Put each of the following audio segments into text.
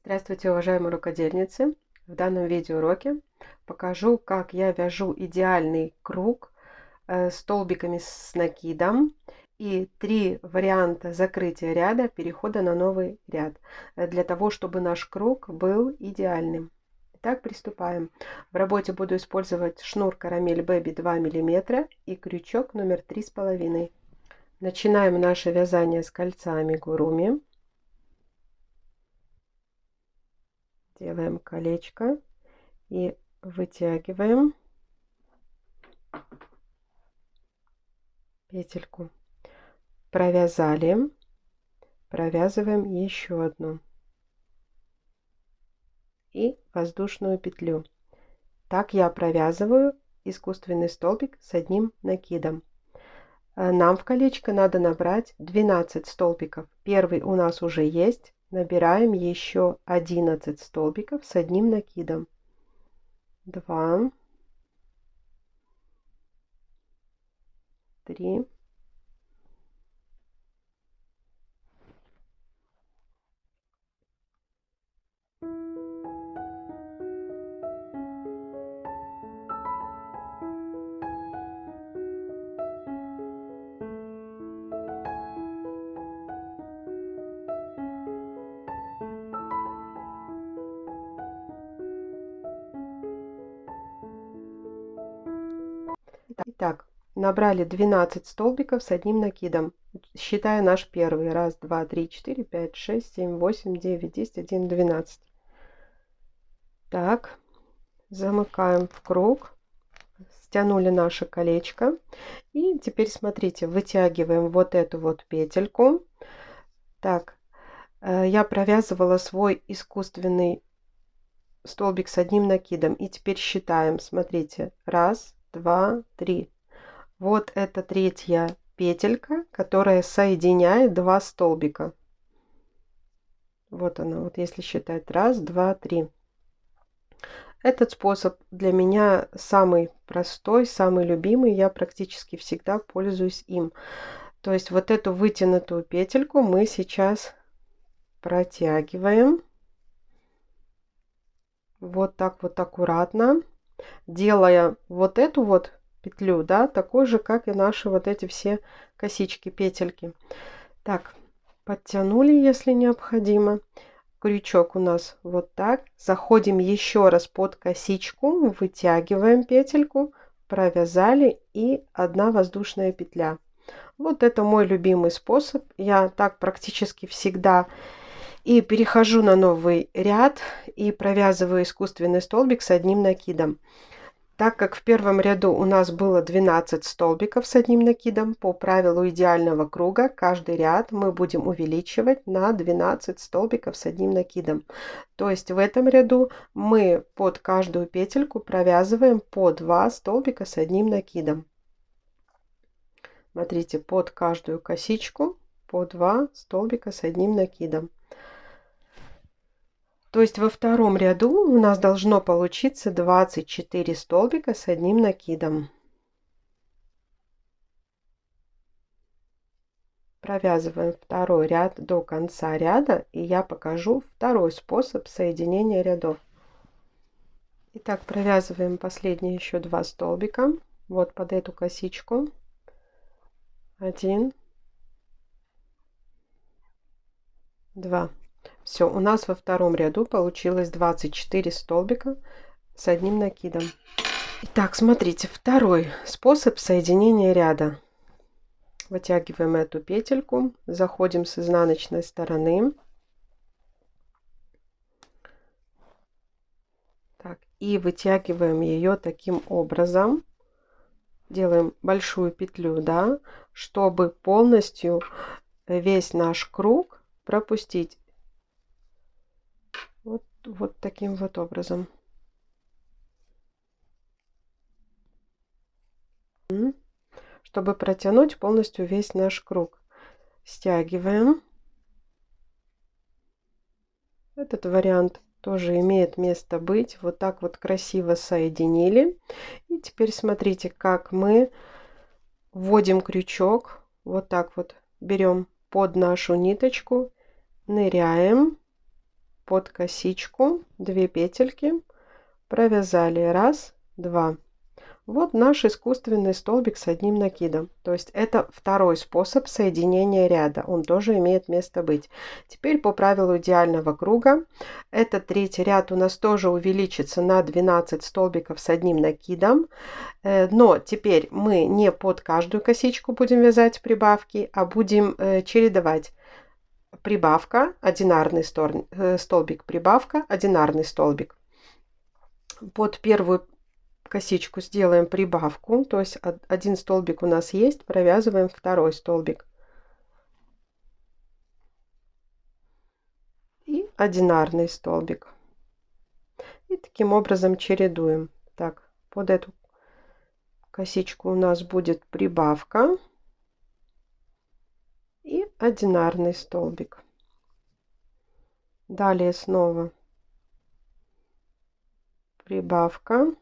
Здравствуйте, уважаемые рукодельницы! В данном видеоуроке покажу, как я вяжу идеальный круг столбиками с накидом и 3 варианта закрытия ряда, перехода на новый ряд, для того, чтобы наш круг был идеальным. Итак, приступаем. В работе буду использовать шнур Карамель Бэби 2 мм и крючок номер 3,5. Начинаем наше вязание с кольца амигуруми. Делаем колечко и вытягиваем петельку. Провязали, провязываем еще одну и воздушную петлю. Так я провязываю искусственный столбик с одним накидом. Нам в колечко надо набрать 12 столбиков. Первый у нас уже есть. Набираем еще 11 столбиков с одним накидом. 2, 3, 4. Итак, набрали 12 столбиков с одним накидом. Считаю наш первый. 1, 2, 3, 4, 5, 6, 7, 8, 9, 10, 11, 12. Так, замыкаем в круг. Стянули наше колечко. И теперь смотрите, вытягиваем вот эту вот петельку. Так, я провязывала свой искусственный столбик с одним накидом. И теперь считаем. Смотрите. 1, 2, 3. Вот это третья петелька, которая соединяет 2 столбика. Вот она. Вот если считать. 1, 2, 3. Этот способ для меня самый простой, самый любимый. Я практически всегда пользуюсь им. То есть вот эту вытянутую петельку мы сейчас протягиваем. Вот так вот аккуратно. Делая вот эту вот петлю, да, такой же, как и наши вот эти все косички, петельки. Так, подтянули, если необходимо. Крючок у нас вот так. Заходим еще раз под косичку, вытягиваем петельку, провязали и 1 воздушная петля. Вот это мой любимый способ. Я так практически всегда и перехожу на новый ряд и провязываю искусственный столбик с одним накидом. Так как в первом ряду у нас было 12 столбиков с одним накидом, по правилу идеального круга каждый ряд мы будем увеличивать на 12 столбиков с одним накидом. То есть в этом ряду мы под каждую петельку провязываем по 2 столбика с одним накидом. Смотрите, под каждую косичку по 2 столбика с одним накидом. То есть во втором ряду у нас должно получиться 24 столбика с одним накидом. Провязываем второй ряд до конца ряда, и я покажу второй способ соединения рядов. Итак, провязываем последние еще 2 столбика. Вот под эту косичку. 1, 2. Все, у нас во втором ряду получилось 24 столбика с одним накидом. Итак, смотрите, второй способ соединения ряда. Вытягиваем эту петельку, заходим с изнаночной стороны. Так, и вытягиваем ее таким образом. Делаем большую петлю, да, чтобы полностью весь наш круг пропустить. Вот таким вот образом. Чтобы протянуть полностью весь наш круг. Стягиваем. Этот вариант тоже имеет место быть. Вот так вот красиво соединили. И теперь смотрите, как мы вводим крючок. Вот так вот берем под нашу ниточку, ныряем под косичку 2 петельки, провязали 1, 2. Вот наш искусственный столбик с одним накидом. То есть это второй способ соединения ряда. Он тоже имеет место быть. Теперь по правилу идеального круга. Этот третий ряд у нас тоже увеличится на 12 столбиков с одним накидом. Но теперь мы не под каждую косичку будем вязать прибавки, а будем чередовать. Прибавка, одинарный столбик, прибавка, одинарный столбик. Под первую косичку сделаем прибавку, то есть один столбик у нас есть, провязываем второй столбик и одинарный столбик, и таким образом чередуем. Так, под эту косичку у нас будет прибавка и одинарный столбик. Далее снова прибавка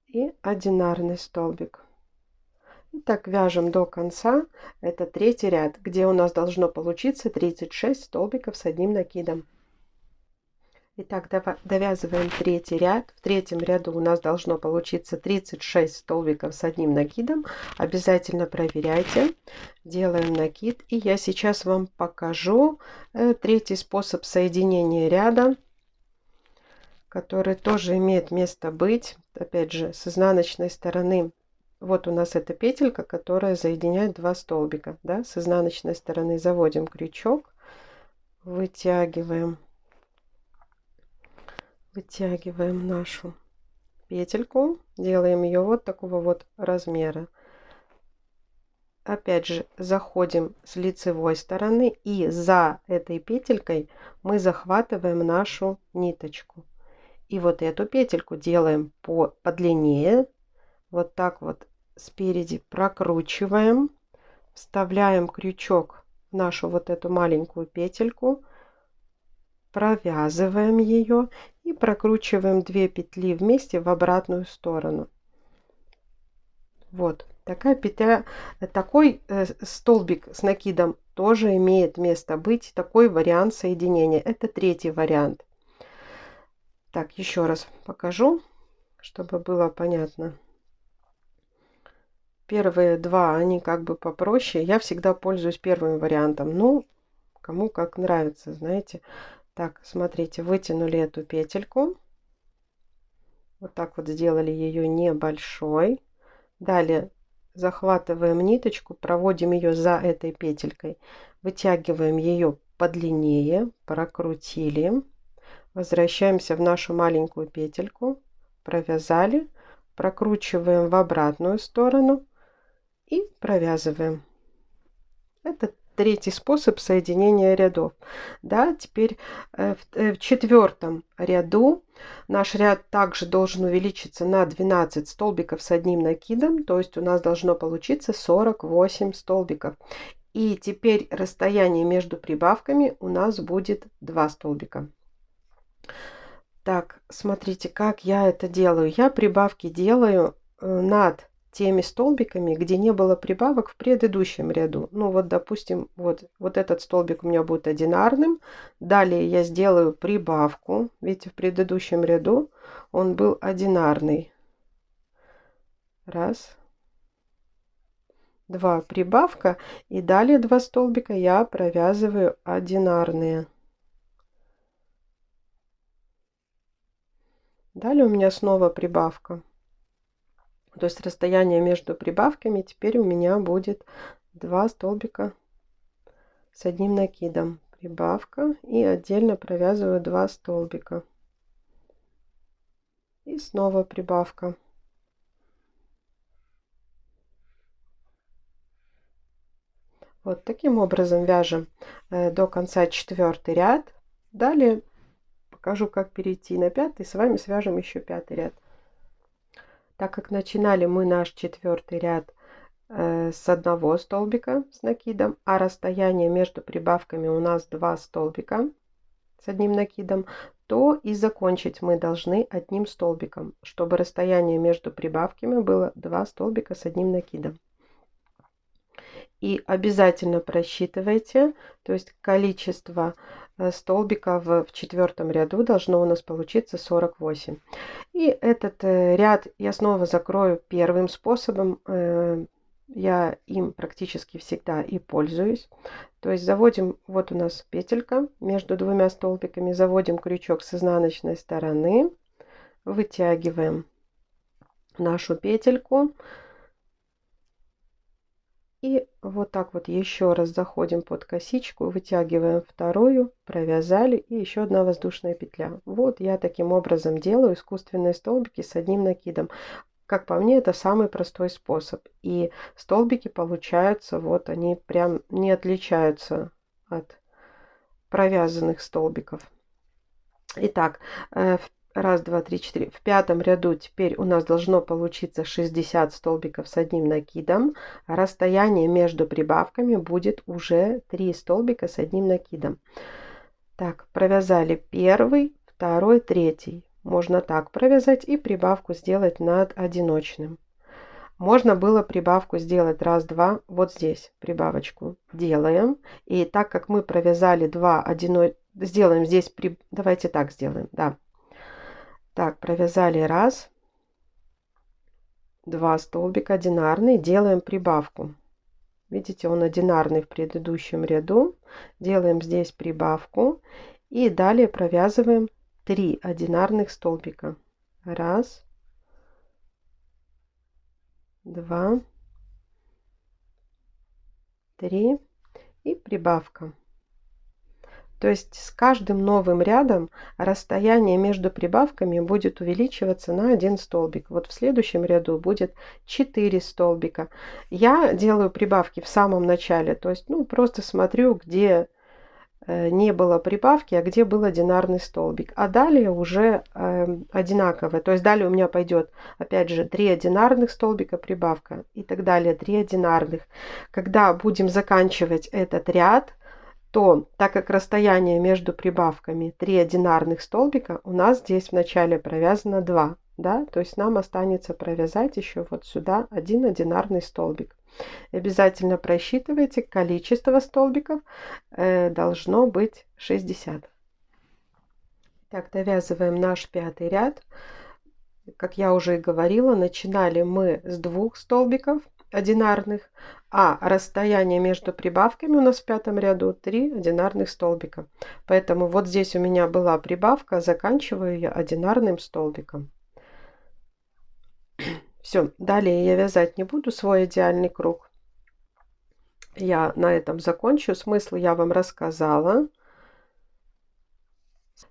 и одинарный столбик. И так вяжем до конца. Это третий ряд, где у нас должно получиться 36 столбиков с одним накидом. Итак, довязываем третий ряд. В третьем ряду у нас должно получиться 36 столбиков с одним накидом. Обязательно проверяйте. Делаем накид. И я сейчас вам покажу третий способ соединения ряда, который тоже имеет место быть. Опять же, с изнаночной стороны, вот у нас эта петелька, которая соединяет 2 столбика. Да? С изнаночной стороны заводим крючок, вытягиваем нашу петельку, делаем ее вот такого вот размера. Опять же, заходим с лицевой стороны, и за этой петелькой мы захватываем нашу ниточку. И вот эту петельку делаем подлиннее. Вот так вот спереди прокручиваем. Вставляем крючок в нашу вот эту маленькую петельку. Провязываем ее и прокручиваем 2 петли вместе в обратную сторону. Вот такая петля, такой столбик с накидом тоже имеет место быть. Такой вариант соединения. Это третий вариант. Так, еще раз покажу, чтобы было понятно. Первые два, они как бы попроще. Я всегда пользуюсь первым вариантом. Ну, кому как нравится, знаете. Так, смотрите, вытянули эту петельку. Вот так вот сделали ее небольшой. Далее захватываем ниточку, проводим ее за этой петелькой. Вытягиваем ее подлиннее, прокрутили. Возвращаемся в нашу маленькую петельку, провязали, прокручиваем в обратную сторону и провязываем. Это третий способ соединения рядов. Да, теперь в четвертом ряду наш ряд также должен увеличиться на 12 столбиков с одним накидом, то есть у нас должно получиться 48 столбиков. И теперь расстояние между прибавками у нас будет 2 столбика. Так, смотрите, как я это делаю. Я прибавки делаю над теми столбиками, где не было прибавок в предыдущем ряду. Ну вот, допустим, вот этот столбик у меня будет одинарным. Далее я сделаю прибавку. Видите, в предыдущем ряду он был одинарный. Раз, два, прибавка. И далее 2 столбика я провязываю одинарные. Далее у меня снова прибавка. То есть расстояние между прибавками теперь у меня будет 2 столбика с одним накидом. Прибавка и отдельно провязываю 2 столбика. И снова прибавка. Вот таким образом вяжем до конца 4-й ряд. Далее покажу, как перейти на 5-й. С вами свяжем еще 5-й ряд. Так как начинали мы наш 4-й ряд с одного столбика с накидом, а расстояние между прибавками у нас 2 столбика с одним накидом, то и закончить мы должны одним столбиком, чтобы расстояние между прибавками было 2 столбика с одним накидом. И обязательно просчитывайте, то есть количество столбиков в 4-м ряду должно у нас получиться 48. И этот ряд я снова закрою первым способом. Я им практически всегда и пользуюсь. То есть заводим, вот у нас петелька между двумя столбиками, заводим крючок с изнаночной стороны, вытягиваем нашу петельку. И вот так вот еще раз заходим под косичку, вытягиваем вторую, провязали, и еще одна воздушная петля. Вот я таким образом делаю искусственные столбики с одним накидом. Как по мне, это самый простой способ. И столбики получаются, вот они прям не отличаются от провязанных столбиков. Итак, раз, два, три, четыре. В 5-м ряду теперь у нас должно получиться 60 столбиков с одним накидом. Расстояние между прибавками будет уже 3 столбика с одним накидом. Так, провязали первый, второй, третий. Можно так провязать и прибавку сделать над одиночным. Можно было прибавку сделать раз, два, вот здесь прибавочку делаем. И так как мы провязали 2 сделаем здесь, давайте так сделаем, да. Так, провязали раз, 2 столбика одинарный, делаем прибавку. Видите, он одинарный в предыдущем ряду. Делаем здесь прибавку и далее провязываем 3 одинарных столбика. Раз, 2, 3 и прибавка. То есть с каждым новым рядом расстояние между прибавками будет увеличиваться на 1 столбик. Вот в следующем ряду будет 4 столбика. Я делаю прибавки в самом начале, то есть просто смотрю, где не было прибавки, а где был одинарный столбик. А далее уже одинаково. То есть далее у меня пойдет опять же 3 одинарных столбика прибавка и так далее, 3 одинарных. Когда будем заканчивать этот ряд, то так как расстояние между прибавками 3 одинарных столбика, у нас здесь в начале провязано 2. Да? То есть нам останется провязать еще вот сюда 1 одинарный столбик. Обязательно просчитывайте, количество столбиков должно быть 60. Так, довязываем наш 5-й ряд. Как я уже и говорила, начинали мы с 2 столбиков одинарных, а расстояние между прибавками у нас в 5-м ряду 3 одинарных столбика. Поэтому вот здесь у меня была прибавка, заканчиваю я одинарным столбиком. Все, далее я вязать не буду свой идеальный круг. Я на этом закончу. Смысл я вам рассказала.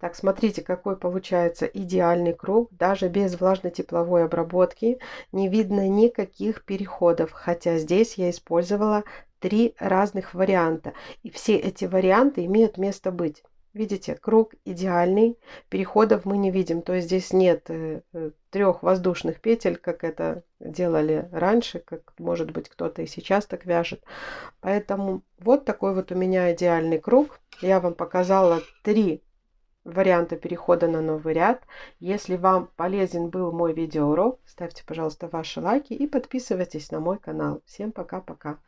Так, смотрите, какой получается идеальный круг. Даже без влажно-тепловой обработки не видно никаких переходов. Хотя здесь я использовала 3 разных варианта. И все эти варианты имеют место быть. Видите, круг идеальный. Переходов мы не видим. То есть здесь нет 3 воздушных петель, как это делали раньше. Как, может быть, кто-то и сейчас так вяжет. Поэтому вот такой вот у меня идеальный круг. Я вам показала 3 варианты перехода на новый ряд. Если вам полезен был мой видеоурок, ставьте, пожалуйста, ваши лайки и подписывайтесь на мой канал. Всем пока-пока.